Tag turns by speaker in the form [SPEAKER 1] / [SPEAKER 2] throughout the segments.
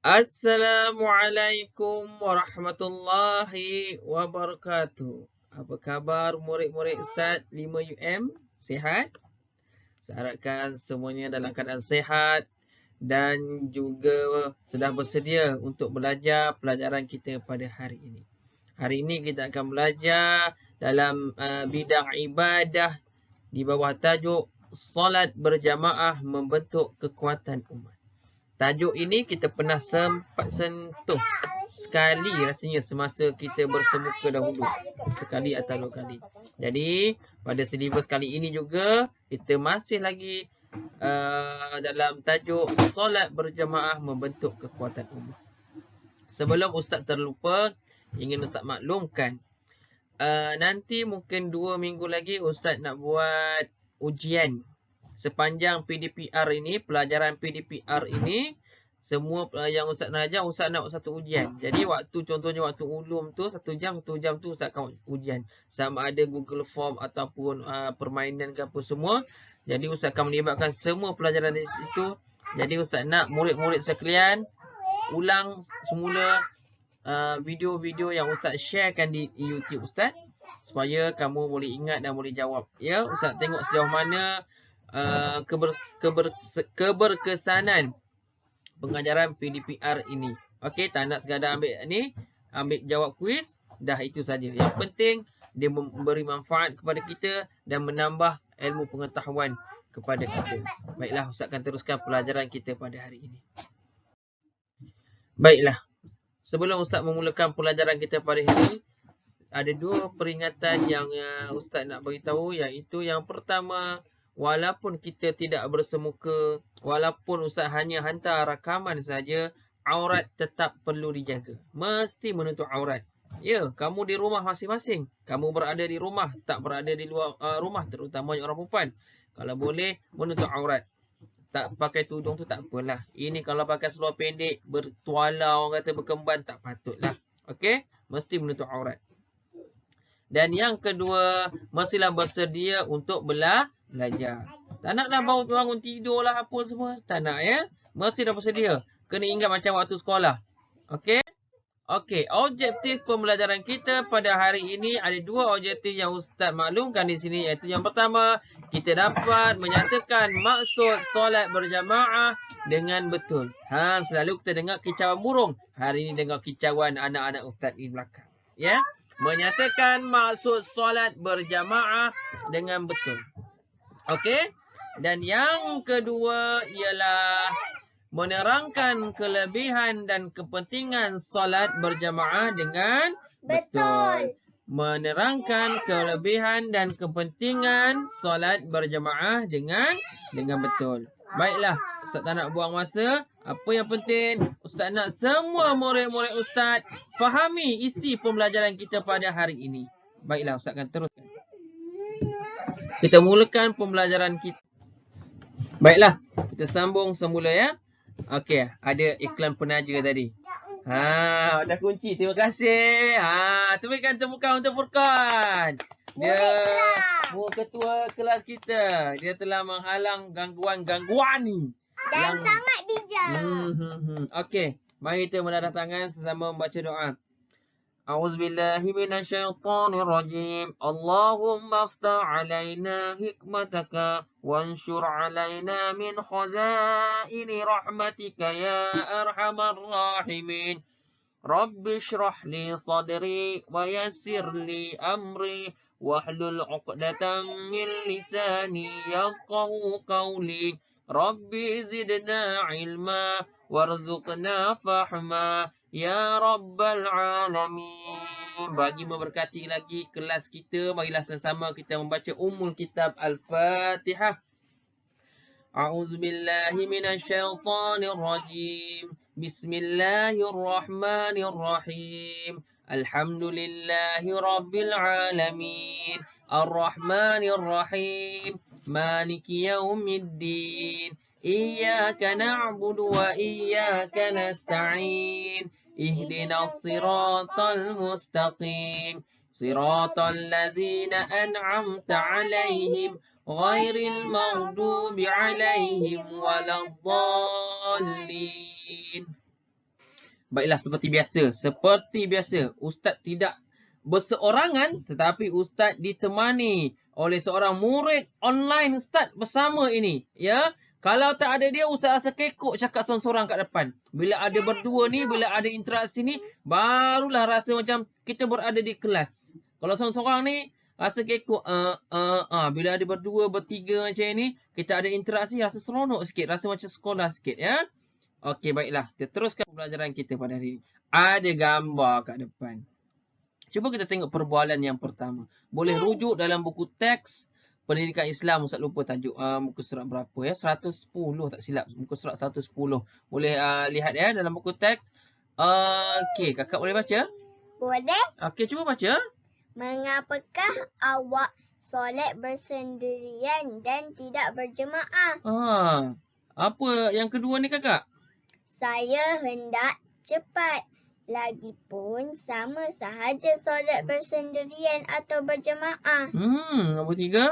[SPEAKER 1] Assalamualaikum warahmatullahi wabarakatuh. Apa khabar murid-murid Ustaz 5UM? Sihat? Saya harapkan semuanya dalam keadaan sihat dan juga sudah bersedia untuk belajar pelajaran kita pada hari ini. Hari ini kita akan belajar dalam bidang ibadah di bawah tajuk solat berjamaah membentuk kekuatan umat. Tajuk ini kita pernah sempat sentuh sekali rasanya semasa kita bersemuka dahulu. Sekali atau dua kali. Jadi, pada silibus kali ini juga, kita masih lagi dalam tajuk solat berjamaah membentuk kekuatan umat. Sebelum Ustaz terlupa, ingin Ustaz maklumkan. Nanti mungkin 2 minggu lagi Ustaz nak buat ujian. Sepanjang PDPR ini, pelajaran PDPR ini, semua yang Ustaz nak ajar, Ustaz nak satu ujian. Jadi contohnya waktu ulum tu, 1 jam tu Ustaz akan ujian. Sama ada Google Form ataupun permainan ke apa semua. Jadi Ustaz akan melibatkan semua pelajaran di situ. Jadi Ustaz nak murid-murid sekalian ulang semula video-video yang Ustaz sharekan di YouTube Ustaz. Supaya kamu boleh ingat dan boleh jawab. Ya, Ustaz tengok sejauh mana keberkesanan pengajaran PDPR ini. Okey, tak nak sekadar ambil jawab kuis, dah itu saja. Yang penting dia memberi manfaat kepada kita dan menambah ilmu pengetahuan kepada kita. Baiklah, Ustaz akan teruskan pelajaran kita pada hari ini. Baiklah. Sebelum Ustaz memulakan pelajaran kita pada hari ini, ada 2 peringatan yang Ustaz nak beritahu, iaitu yang pertama, walaupun kita tidak bersemuka, walaupun Ustaz hanya hantar rakaman saja, aurat tetap perlu dijaga. Mesti menutup aurat. Ya, kamu di rumah masing-masing. Kamu berada di rumah, tak berada di luar rumah, terutama orang perempuan. Kalau boleh, menutup aurat. Tak pakai tudung tu tak apalah. Ini kalau pakai seluar pendek, bertuala, orang kata berkemban, tak patutlah. Okey? Mesti menutup aurat. Dan yang kedua, mestilah bersedia untuk belajar. Tak naklah bangun tidur lah apa semua. Tak nak ya. Mesti dah bersedia. Kena ingat macam waktu sekolah. Okey? Okey, objektif pembelajaran kita pada hari ini ada 2 objektif yang Ustaz maklumkan di sini, iaitu yang pertama, kita dapat menyatakan maksud solat berjamaah dengan betul. Selalu kita dengar kicauan burung. Hari ini dengar kicauan anak-anak Ustaz di belakang. Ya? Menyatakan maksud solat berjamaah dengan betul. Okey? Dan yang kedua ialah menerangkan kelebihan dan kepentingan solat berjamaah dengan betul. Menerangkan kelebihan dan kepentingan solat berjamaah dengan betul. Baiklah, Ustaz tak nak buang masa. Apa yang penting, Ustaz nak semua murid-murid Ustaz fahami isi pembelajaran kita pada hari ini. Baiklah, Ustaz akan teruskan. Kita mulakan pembelajaran kita. Baiklah, kita sambung semula ya. Okey, ada iklan penaja tadi. Dah kunci. Terima kasih. Berikan tepukan untuk Furqan. Dia ketua kelas kita. Dia telah menghalang gangguan-gangguan ni.
[SPEAKER 2] Dan sangat bijak.
[SPEAKER 1] Okey, mari kita menadah tangan sesama membaca doa. A'udzubillahi minasyaitonirrajim. Allahumma aftah alaina hikmataka wanshur alaina min khazaini rahmatika ya arhamar rahimin. Rabbi shrah li sadri wa yassir li amri wahlul 'uqdatam min lisani yafqahu qawli. Rabbi zidna ilma warzuqna fahma ya rabbal alamin. Bagi memberkati lagi kelas kita, marilah sama-sama kita membaca Ummul Kitab Al-Fatihah. A'udzubillahi minasyaitonir rajim. Bismillahirrahmanirrahim. Alhamdulillahi rabbil alamin. Ar-Rahmanir Rahim. Maliki yaumiddin. Iyyaka na'budu wa iyyaka nasta'in. Ihdinas siratal mustaqim. Siratal ladzina an'amta 'alaihim ghairil maghdubi 'alaihim waladdallin. Baiklah, seperti biasa, Ustaz tidak berseorangan tetapi Ustaz ditemani oleh seorang murid online Ustaz bersama ini. Ya, kalau tak ada dia, Ustaz rasa kekok cakap seorang-seorang kat depan. Bila ada berdua ni, bila ada interaksi ni, barulah rasa macam kita berada di kelas. Kalau seorang-seorang ni, rasa kekok. Bila ada berdua, bertiga macam ni, kita ada interaksi, rasa seronok sikit. Rasa macam sekolah sikit, ya. Okey, baiklah. Kita teruskan pembelajaran kita pada hari ini. Ada gambar kat depan. Cuba kita tengok perbualan yang pertama. Boleh rujuk dalam buku teks Pendidikan Islam. Ustaz lupa tajuk muka surat berapa ya. 110 tak silap. Muka surat 110. Boleh lihat ya dalam buku teks. Okey, kakak boleh baca?
[SPEAKER 2] Boleh?
[SPEAKER 1] Okey, cuba baca.
[SPEAKER 2] Mengapakah awak solat bersendirian dan tidak berjemaah?
[SPEAKER 1] Apa yang kedua ni kakak?
[SPEAKER 2] Saya hendak cepat. Lagipun sama sahaja solat bersendirian atau berjemaah.
[SPEAKER 1] Nombor 3.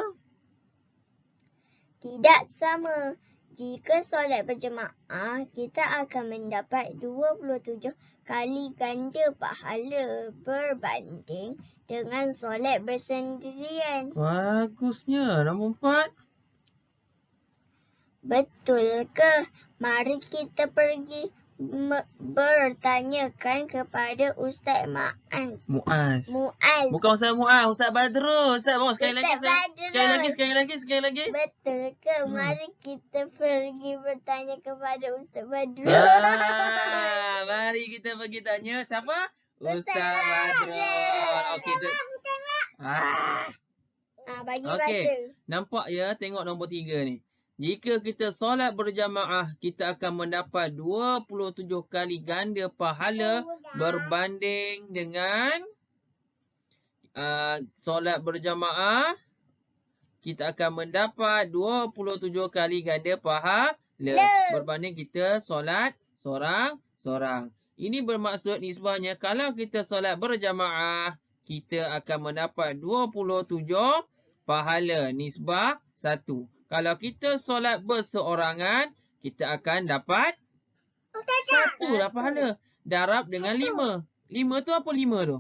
[SPEAKER 2] Tidak sama. Jika solat berjemaah, kita akan mendapat 27 kali ganda pahala berbanding dengan solat bersendirian.
[SPEAKER 1] Bagusnya. Nombor 4.
[SPEAKER 2] Betul ke? Mari kita pergi bertanyakan kepada Ustaz
[SPEAKER 1] Muaz.
[SPEAKER 2] Muaz.
[SPEAKER 1] Bukan Ustaz Muaz, Ustaz Badrul. Ustaz, bawa sekali lagi.
[SPEAKER 2] Ustaz Badrul.
[SPEAKER 1] Sekali lagi.
[SPEAKER 2] Betul ke? Mari kita pergi bertanya kepada Ustaz Badrul.
[SPEAKER 1] Mari kita pergi tanya siapa? Ustaz Badrul. Okey tu.
[SPEAKER 2] Bagi
[SPEAKER 1] Okey.
[SPEAKER 2] baca.
[SPEAKER 1] Nampak ya, tengok nombor 3 ni. Jika kita solat berjamaah, kita akan mendapat 27 kali ganda pahala berbanding dengan solat berjamaah. Kita akan mendapat 27 kali ganda pahala berbanding kita solat sorang-sorang. Ini bermaksud nisbahnya kalau kita solat berjamaah, kita akan mendapat 27 pahala nisbah 1. Kalau kita solat berseorangan, kita akan dapat 1 lah pahala. Darab dengan 5. 5 tu apa 5 tu?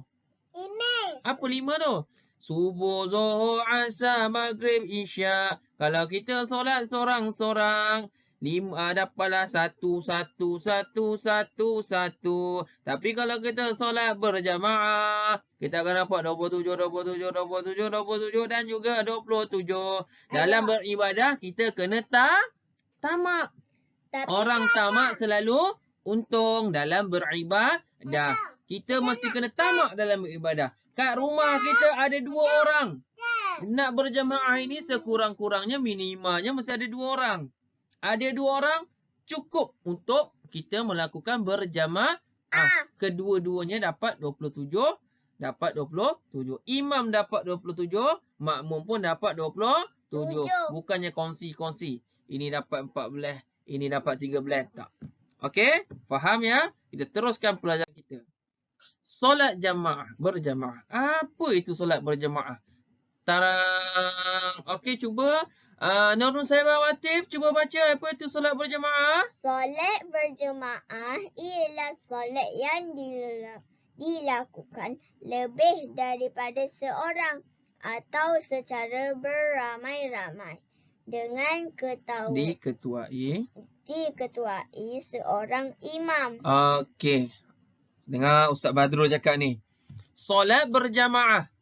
[SPEAKER 1] Apa 5 tu? Subuh, Zuhur, Asar, Maghrib, Isyak. Kalau kita solat sorang-sorang, dapatlah 1. Tapi kalau kita solat berjamaah, kita akan dapat 27 dan juga 27. Dalam beribadah, kita kena tamak. Orang tamak selalu untung dalam beribadah. Kita mesti kena tamak dalam beribadah. Kat rumah kita ada 2 orang. Nak berjamaah ini sekurang-kurangnya minimanya mesti ada 2 orang. Ada 2 orang cukup untuk kita melakukan berjamaah. Kedua-duanya dapat 27. Imam dapat 27. Makmum pun dapat 27. Bukannya kongsi-kongsi. Ini dapat 14. Ini dapat 13. Tak. Okey? Faham ya? Kita teruskan pelajaran kita. Solat jamaah. Berjamaah. Apa itu solat berjamaah? Tarang. Okey, cuba. Nurul Saibah Watif, cuba baca apa itu solat berjamaah.
[SPEAKER 2] Solat berjamaah ialah solat yang dilakukan lebih daripada seorang atau secara beramai-ramai dengan diketuai seorang imam.
[SPEAKER 1] Okey. Dengar Ustaz Badrul cakap ni. Solat berjamaah.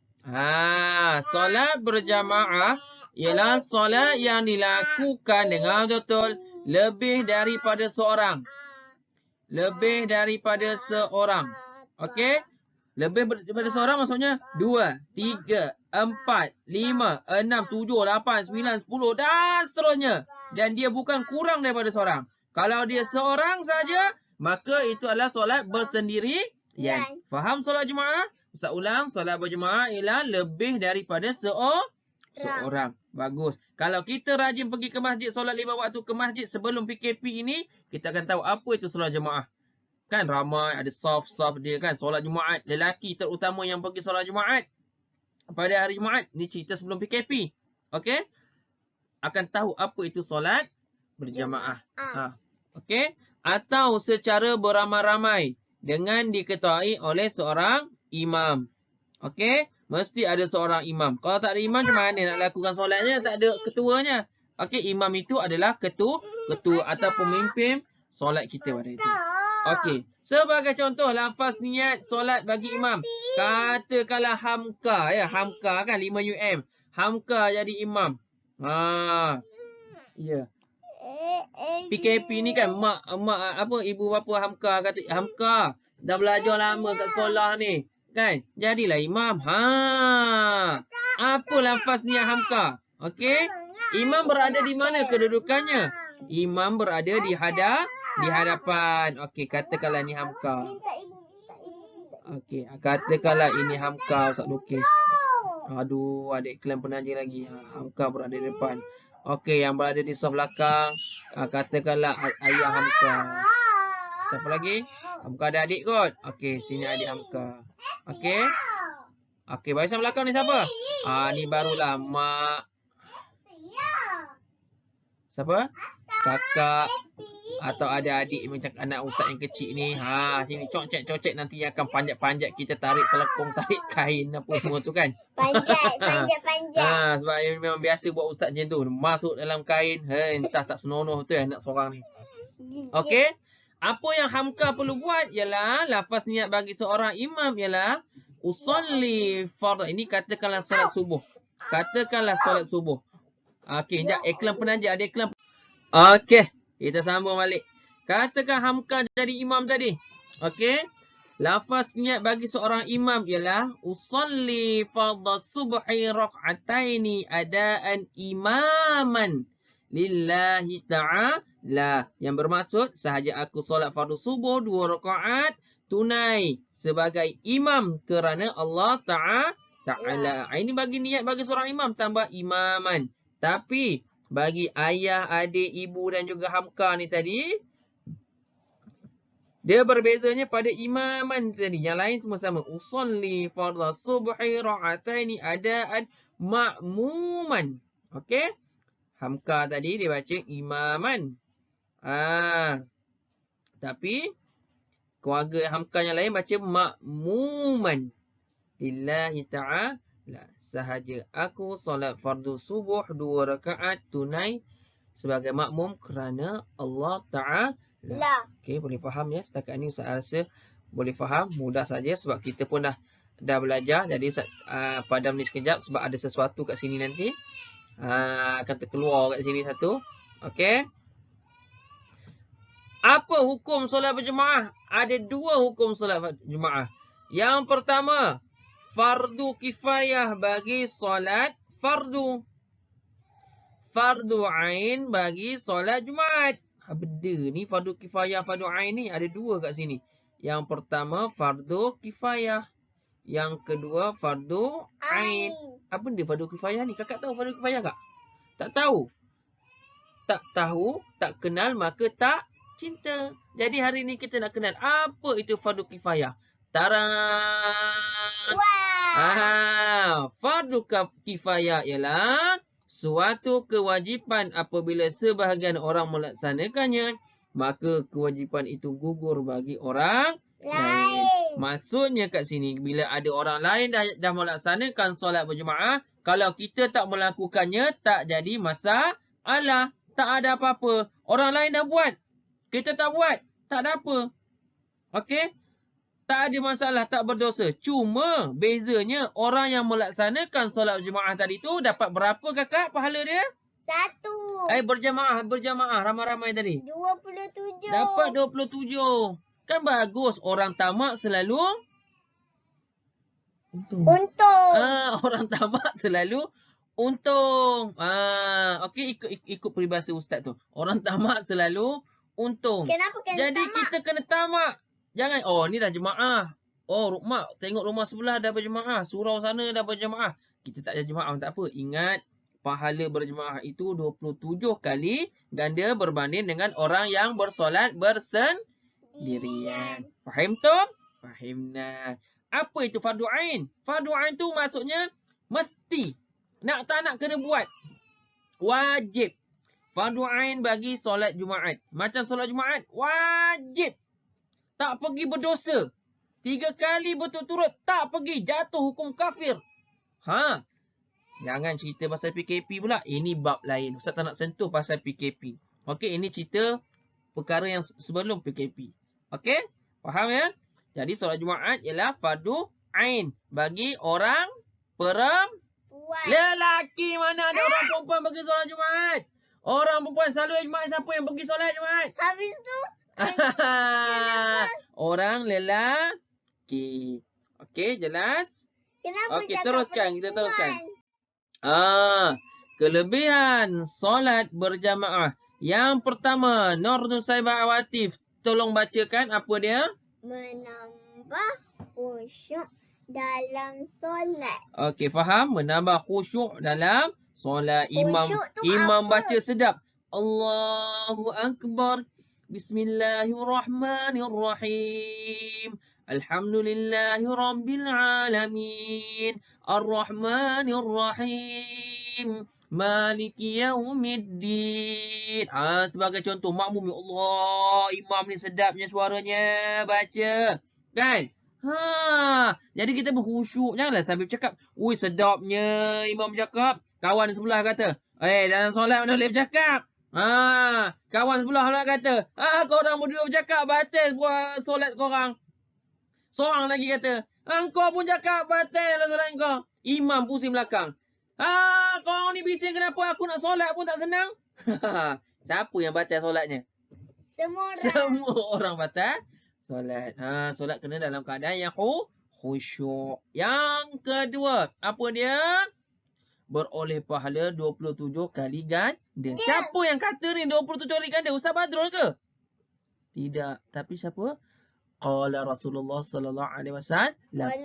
[SPEAKER 1] Solat berjamaah ialah solat yang dilakukan dengan betul lebih daripada seorang. Okey? Lebih daripada seorang maksudnya 2, 3, 4, 5, 6, 7, 8, 9, 10 dan seterusnya. Dan dia bukan kurang daripada seorang. Kalau dia seorang saja, maka itu adalah solat bersendirian. Faham solat jemaah? Ustaz ulang, solat berjemaah ialah lebih daripada seorang. Bagus. Kalau kita rajin pergi ke masjid, solat 5 waktu ke masjid sebelum PKP ini, kita akan tahu apa itu solat jemaah. Kan ramai, ada saf-saf dia kan. Solat Jumaat, lelaki terutama yang pergi solat Jumaat pada hari Jumaat. Ni cerita sebelum PKP. Okey? Akan tahu apa itu solat berjamaah. Okey? Atau secara beramai-ramai. dengan diketuai oleh seorang imam. Okey, mesti ada seorang imam. Kalau tak ada imam, macam mana nak lakukan solatnya? Tak ada ketuanya. Okey, imam itu adalah ketua atau pemimpin solat kita pada itu. Okey, sebagai contoh lafaz niat solat bagi imam. Katakanlah Hamka ya, Hamka kan 5 UM. Hamka jadi imam. Ha. Ya. PKP ni kan mak apa ibu bapa Hamka kata Hamka dah belajar lama kat sekolah ni. Kan? Jadilah imam. Ha. Apa lafaz niat Hamka? Okey. Imam berada di mana kedudukannya? Imam berada di hadapan. Okey, katakanlah ni Hamka. Okey, katakanlah ini Hamka Ustaz lukis. Aduh, adik kalian penaja lagi. Hamka berada di depan. Okey, yang berada di sebelah belakang, katakanlah ayah Hamka. Siapa lagi? Hamka ada adik kot. Okey, sini adik Hamka. Okey. Okey, barisan belakang ni siapa? Ni barulah mak. Siapa? Kakak atau adik-adik macam anak ustaz yang kecil ni. Sini cocek nanti akan panjat-panjat kita tarik telekung, tarik kain apa semua tu kan.
[SPEAKER 2] Panjat.
[SPEAKER 1] Sebab memang biasa buat ustaz macam tu. Masuk dalam kain, entah tak senonoh tu anak seorang ni. Okey. Apa yang Hamka perlu buat ialah lafaz niat bagi seorang imam ialah usolli fardhu. Ini katakanlah solat subuh. Katakanlah solat subuh. Okey, sekejap iklan penaja, ada iklan. Okey, kita sambung balik. Katakan Hamka jadi imam tadi. Okey. Lafaz niat bagi seorang imam ialah usolli fardhu subhi rak'ataini adaan imaman lillahi ta'ala. Yang bermaksud sahaja aku solat fardu subuh 2 rakaat tunai sebagai imam kerana Allah Ta'ala. Ini bagi niat bagi seorang imam tambah imaman. Tapi bagi ayah, adik, ibu dan juga Hamka ni tadi, dia berbezanya pada imaman tadi. Yang lain semua sama. Usolli fardhu subhi rak'ataini adaan ma'muman. Okey? Hamka tadi dia baca imaman. Tapi keluarga Hamka yang lain baca ma'muman. Lillahi ta'ala. Sahaja aku solat fardu subuh 2 rakaat tunai sebagai makmum kerana Allah Ta'ala. Okey, boleh faham ya? Setakat ni Ustaz rasa boleh faham. Mudah saja sebab kita pun dah belajar. Jadi padam ni sekejap sebab ada sesuatu kat sini nanti. Akan terkeluar kat sini satu. Okey. Apa hukum solat berjemaah? Ada 2 hukum solat berjemaah. Yang pertama, fardu kifayah bagi solat fardu. Fardu ain bagi solat Jumaat. Benda ni fardu kifayah, fardu ain ni ada 2 kat sini. Yang pertama fardu kifayah. Yang kedua fardu ain. Apa benda fardu kifayah ni? Kakak tahu fardu kifayah tak? Tak tahu. Tak tahu, tak kenal maka tak cinta. Jadi hari ni kita nak kenal apa itu fardu kifayah. Taran. Fardu kifayah ialah suatu kewajipan apabila sebahagian orang melaksanakannya, maka kewajipan itu gugur bagi orang lain. Maksudnya kat sini, bila ada orang lain dah melaksanakan solat berjemaah, kalau kita tak melakukannya, tak jadi masalah. Tak ada apa-apa. Orang lain dah buat. Kita tak buat. Tak ada apa. Okey? Tak ada masalah, tak berdosa. Cuma bezanya orang yang melaksanakan solat berjemaah tadi tu dapat berapa kakak pahala dia?
[SPEAKER 2] 1.
[SPEAKER 1] Berjemaah ramai-ramai tadi.
[SPEAKER 2] 27.
[SPEAKER 1] Dapat 27. Kan bagus. Orang tamak selalu
[SPEAKER 2] untung.
[SPEAKER 1] Orang tamak selalu untung. Okey, ikut peribahasa ustaz tu. Orang tamak selalu untung.
[SPEAKER 2] Kenapa kena
[SPEAKER 1] Jadi
[SPEAKER 2] tamak?
[SPEAKER 1] kita kena tamak. Jangan, ni dah jemaah. Mak, tengok rumah sebelah dah berjemaah. Surau sana dah berjemaah. Kita tak ada jemaah, tak apa. Ingat, pahala berjemaah itu 27 kali ganda berbanding dengan orang yang bersolat bersendirian. Faham tu? Fahimna. Apa itu fardu ain? Fardu ain tu maksudnya mesti. Nak tak nak kena buat. Wajib. Fardu ain bagi solat Jumaat. Macam solat Jumaat, wajib. tak pergi berdosa. 3 kali berturut-turut tak pergi, jatuh hukum kafir. Ha, jangan cerita pasal PKP pula. Ini bab lain. Ustaz tak nak sentuh pasal PKP. Okey, ini cerita perkara yang sebelum PKP. Okey? Faham ya? Jadi solat Jumaat ialah fardu ain bagi orang
[SPEAKER 2] Buat.
[SPEAKER 1] lelaki. Mana ada orang perempuan pergi solat Jumaat? Orang perempuan selalu Jumaat siapa yang pergi solat Jumaat?
[SPEAKER 2] Habis tu,
[SPEAKER 1] Orang lelaki. Okey, jelas?
[SPEAKER 2] kenapa
[SPEAKER 1] Okey,
[SPEAKER 2] cakap
[SPEAKER 1] teruskan. Kita teruskan.
[SPEAKER 2] perempuan?
[SPEAKER 1] Kelebihan solat berjamaah. Yang pertama, Nur Nusaibah Awatif. Tolong bacakan apa dia?
[SPEAKER 2] Menambah khusyuk dalam solat.
[SPEAKER 1] Okey, faham? Menambah khusyuk dalam solat.
[SPEAKER 2] Khusyuk tu
[SPEAKER 1] Imam
[SPEAKER 2] apa?
[SPEAKER 1] baca sedap. Allahu Akbar. Bismillahirrahmanirrahim. Alhamdulillahi Rabbil Alamin. Ar-Rahmanir-Rahim. Maliki Yaumiddin. Sebagai contoh, makmum, ya Allah, imam ni sedapnya suaranya baca. Kan? Jadi kita berkhusyuk. Janganlah sambil cakap, ui sedapnya imam bercakap. Kawan sebelah kata, dalam solat mana boleh bercakap? Kawan sebelah pula kata, korang berdua bercakap, batal buat solat korang. Seorang lagi kata, kau pun cakap, batal lah solat kau. Imam pusing belakang. Korang ni bising kenapa aku nak solat pun tak senang? Siapa yang batal solatnya?
[SPEAKER 2] Semua orang.
[SPEAKER 1] Semua orang batal solat. Solat kena dalam keadaan yang khusyuk. Yang kedua, apa dia? Beroleh pahala 27 kali ganda. Siapa yang kata ni 27 kali ganda? Ustaz Badrul ke? Tidak. Tapi siapa? Qala Rasulullah sallallahu alaihi wasallam,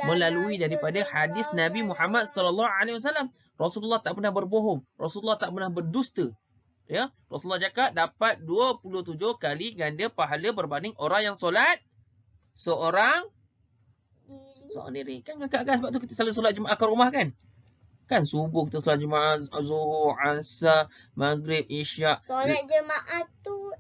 [SPEAKER 1] melalui daripada hadis Nabi Muhammad sallallahu alaihi wasallam. Rasulullah tak pernah berbohong. Rasulullah tak pernah berdusta. Ya, Rasulullah cakap dapat 27 kali ganda pahala berbanding orang yang solat seorang diri. Kan kakak sebab tu kita selalu solat Jumaat kat rumah kan? Kan subuh kita solat Jumaat, Zuhur, Asar, Maghrib, Isyak.
[SPEAKER 2] Solat jemaah tu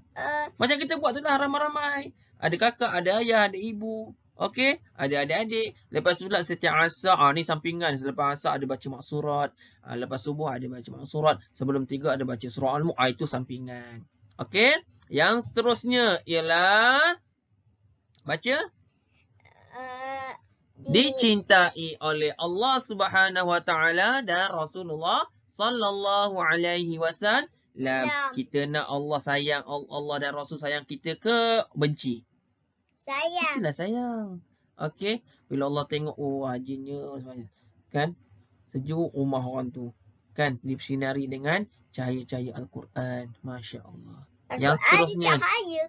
[SPEAKER 1] Macam kita buat tu lah ramai-ramai. Ada kakak, ada ayah, ada ibu. Okey, ada adik-adik. Lepas tu pula setiap asar, ni sampingan. Selepas asar ada baca maksurat. Lepas subuh ada baca maksurat. Sebelum 3 ada baca surah Al-Mulk. Itu sampingan. Okey, yang seterusnya ialah baca dicintai oleh Allah Subhanahu Wa Taala dan Rasulullah sallallahu alaihi wasallam. Kita nak Allah sayang, Allah dan Rasul sayang kita ke benci?
[SPEAKER 2] sayang.
[SPEAKER 1] Mestilah sayang. Okey, bila Allah tengok hajinya semuanya. Kan? Sejuk rumah orang tu. Kan? Disinari dengan cahaya-cahaya Al-Quran. Masya-Allah. Yang seterusnya,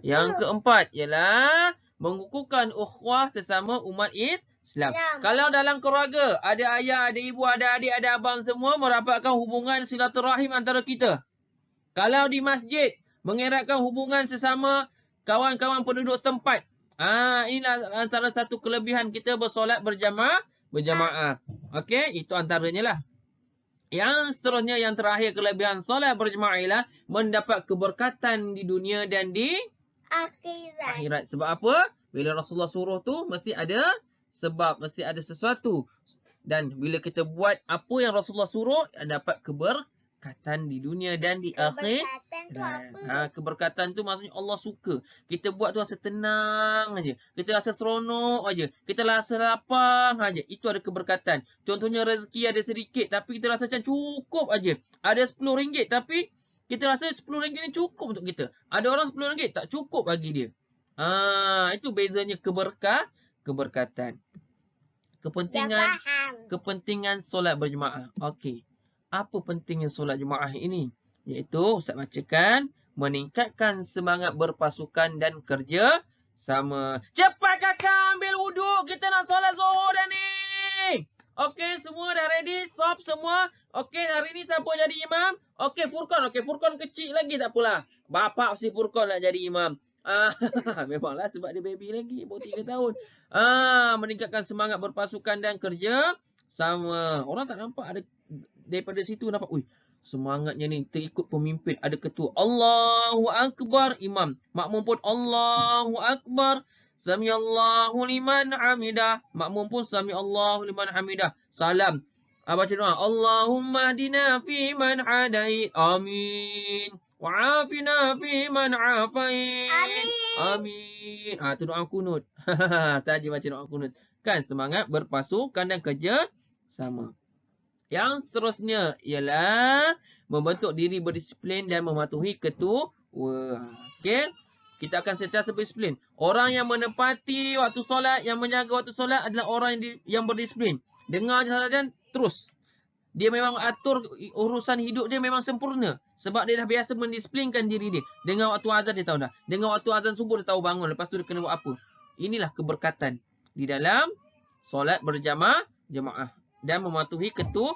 [SPEAKER 1] yang keempat ialah mengukuhkan ukhuwah sesama umat Islam. Kalau dalam keluarga ada ayah, ada ibu, ada adik, ada abang semua merapatkan hubungan silaturahim antara kita. Kalau di masjid mengeratkan hubungan sesama kawan-kawan penduduk setempat. Inilah antara satu kelebihan kita bersolat berjamaah. Okey, itu antaranya lah. Yang seterusnya, yang terakhir kelebihan solat berjamaah ialah mendapat keberkatan di dunia dan di akhirat. Sebab apa? Bila Rasulullah suruh tu mesti ada sebab, mesti ada sesuatu. Dan bila kita buat apa yang Rasulullah suruh, dapat keberkatan di dunia dan di akhirat. Keberkatan tu maksudnya Allah suka. Kita buat tu rasa tenang aja. Kita rasa seronok aja. Kita rasa lapang aja. Itu ada keberkatan. Contohnya rezeki ada sedikit tapi kita rasa macam cukup aja. Ada RM10 tapi kita rasa RM10 ni cukup untuk kita. Ada orang RM10 tak cukup bagi dia. Itu bezanya keberkatan. Kepentingan solat berjemaah. Okey. Apa pentingnya solat jemaah ini? Iaitu Ustaz bacakan, meningkatkan semangat berpasukan dan kerja sama. Cepat kakak ambil wuduk, kita nak solat Zuhur dah ni. Okey, semua dah ready? Stop semua. Okey, hari ni siapa jadi imam? Okey, Furqan. Okey, Furqan kecil lagi tak apalah. Bapak si Furqan nak jadi imam. Memanglah sebab dia baby lagi, baru 3 tahun. Meningkatkan semangat berpasukan dan kerja sama. Orang tak nampak ada daripada situ nampak, semangatnya ni terikut pemimpin, ada ketua Allahu Akbar, imam, makmum pun Allahu Akbar, Samiallahu liman hamidah. Makmum pun samiallahu liman hamidah. Salam. Baca doa. Allahumma hadina fi man hadait. Amin. Wa'afina fi man afait.
[SPEAKER 2] Amin.
[SPEAKER 1] Amin. Tu doa kunut. Saja baca doa kunut. Kan semangat berpasukan dan kerja sama. Yang seterusnya ialah membentuk diri berdisiplin dan mematuhi ketua. Okey. Kita akan sentiasa berdisiplin. Orang yang menepati waktu solat, yang menjaga waktu solat adalah orang yang berdisiplin. Dengar je saja terus. Dia memang atur urusan hidup dia memang sempurna. Sebab dia dah biasa mendisiplinkan diri dia. Dengar waktu azan dia tahu dah. Dengar waktu azan subuh dia tahu bangun. Lepas tu dia kena buat apa. Inilah keberkatan di dalam solat berjamaah dan mematuhi ketua.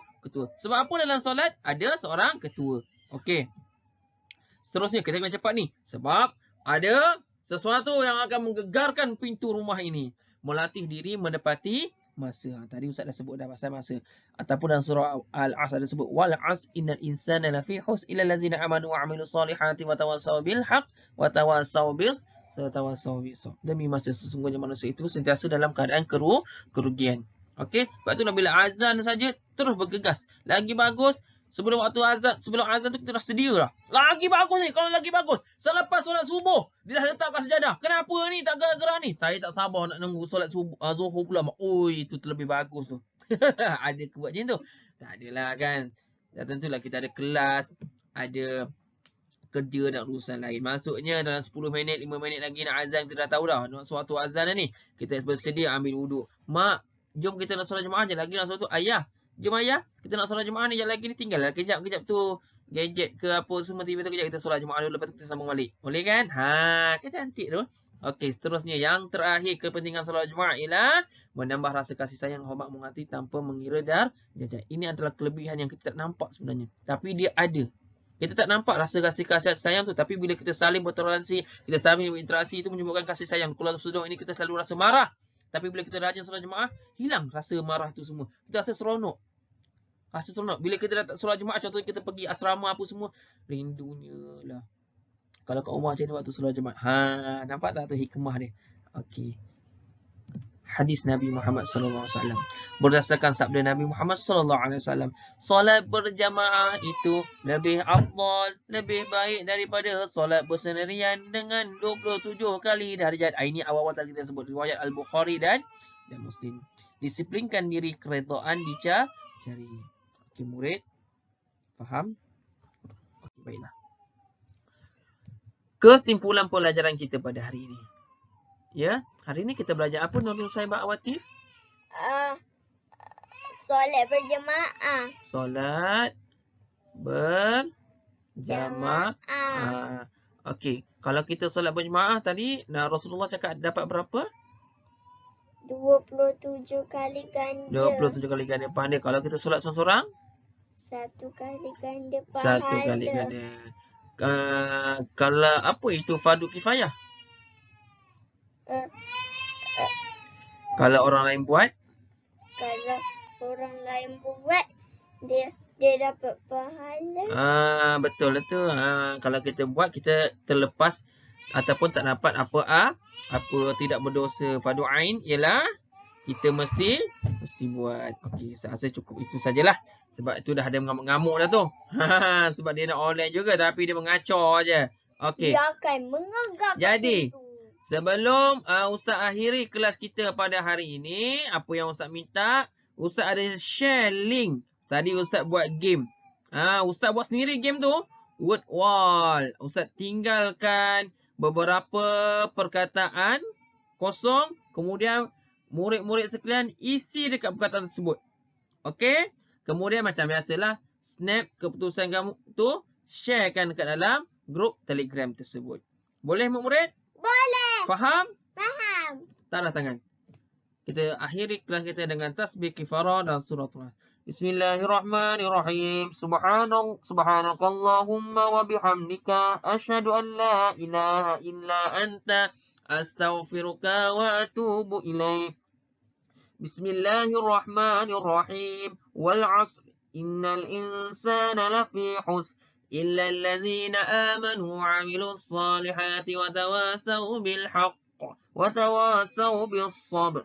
[SPEAKER 1] Sebab apa dalam solat ada seorang ketua. Okey. Seterusnya kita kena cepat ni. Sebab ada sesuatu yang akan menggegarkan pintu rumah ini. Melatih diri menepati masa. Tadi Ustaz dah sebut dah pasal masa. Ataupun dalam surah Al-As ada sebut wal as innal insana lafi hus illa allazina amanu wa amilus solihati wa tawassaw bil haqq wa tawassaw bis demi masa sesungguhnya manusia itu sentiasa dalam keadaan kerugian. Okey, sebab tu bila azan saja terus bergegas. Lagi bagus sebelum azan tu kita dah sedia dah. Lagi bagus ni kalau lagi bagus. Selepas solat subuh dia dah letakkan sejadah. Kenapa ni tak gerak-gerak ni? Saya tak sabar nak nunggu solat subuh Zuhur pula. Oi, itu terlebih bagus tu. Ada ke buat macam tu? Tak adalah kan. Dan tentulah kita ada kelas, ada kerja dan urusan lain. Maksudnya dalam 10 minit, 5 minit lagi nak azan, kita dah tahu dah. Nak suatu azan dah ni. Kita bersedia ambil wuduk. Mak, jom kita nak solat jemaah je lagi nak suatu. Ayah, jom ayah. Kita nak solat jemaah ni, sekejap lagi ni tinggal lah. Kejap tu gadget ke apa semua TV tu kejap kita solat jemaah dulu. Lepas tu kita sambung balik. Boleh kan? Cantik tu. Okey, seterusnya yang terakhir kepentingan solat jemaah ialah menambah rasa kasih sayang, hormat, menghormati tanpa mengira darjat. Ini adalah kelebihan yang kita tak nampak sebenarnya. Tapi dia ada. Kita tak nampak rasa kasih sayang tu. Tapi bila kita saling bertoleransi, kita saling berinteraksi, itu menyebabkan kasih sayang. Kalau sedang ini kita selalu rasa marah. Tapi bila kita rajin solat jemaah, hilang rasa marah tu semua. Kita rasa seronok. Bila kita datang solat jemaah, contohnya kita pergi asrama apa semua, rindunya lah. Kalau kat rumah macam ni waktu solat jemaah. Nampak tak tu hikmah dia? Okey. Hadis Nabi Muhammad SAW. Berdasarkan sabda Nabi Muhammad SAW, solat berjamaah itu lebih afdal, lebih baik daripada solat bersendirian dengan 27 kali darjat. Ini awal-awal tadi kita sebut riwayat Al-Bukhari dan Muslim. Disiplinkan diri, keredaan dicari. Okey murid, faham? Okey baiklah. Kesimpulan pelajaran kita pada hari ini. Ya, hari ini kita belajar apa Nurul Saibah Awatif?
[SPEAKER 2] Solat berjemaah.
[SPEAKER 1] Solat berjamaah. Okey, kalau kita solat berjemaah tadi, Rasulullah cakap dapat berapa?
[SPEAKER 2] 27 kali ganda.
[SPEAKER 1] 27 kali ganda pahala. Kalau kita solat seorang-seorang?
[SPEAKER 2] 1 kali ganda pahala.
[SPEAKER 1] 1 kali ganda. Kalau apa itu fardu kifayah? Kalau orang lain buat?
[SPEAKER 2] Kalau orang lain buat, dia dapat pahala.
[SPEAKER 1] Betul itu. Kalau kita buat, kita terlepas ataupun tak dapat apa tidak berdosa. Fardu ain ialah kita mesti buat. Okey, saya rasa cukup itu sajalah. Sebab itu dah ada mengamuk-ngamuk dah tu. Sebab dia nak online juga tapi dia mengacau aje. Okey.
[SPEAKER 2] Dia akan mengagap.
[SPEAKER 1] Jadi, sebelum Ustaz akhiri kelas kita pada hari ini, apa yang Ustaz minta, Ustaz ada share link. Tadi Ustaz buat game. Ustaz buat sendiri game tu. Word wall. Ustaz tinggalkan beberapa perkataan kosong. Kemudian murid-murid sekalian isi dekat perkataan tersebut. Okey? Kemudian macam biasalah, snap keputusan kamu tu, sharekan dekat dalam grup Telegram tersebut. Boleh murid?
[SPEAKER 2] Boleh.
[SPEAKER 1] Faham?
[SPEAKER 2] Faham.
[SPEAKER 1] Taruh tangan. Kita akhiri kelas kita dengan tasbih kifarah dan surah Tuhan. Bismillahirrahmanirrahim. Subhanakallahumma wa bihamdika asyhadu an la ilaha illa anta astaghfiruka wa atubu ilaik. Bismillahirrahmanirrahim. Wal 'asr innal insana lafi khusr illa allazina amanu wa 'amilus salihati wa tawasaw bil haqq وتواصوا بالصبر.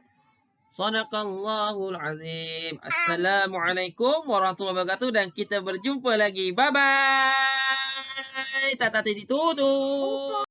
[SPEAKER 1] Sadaqallahul azim. Assalamualaikum warahmatullahi wabarakatuh dan kita berjumpa lagi. Bye bye. Tata titi tutu.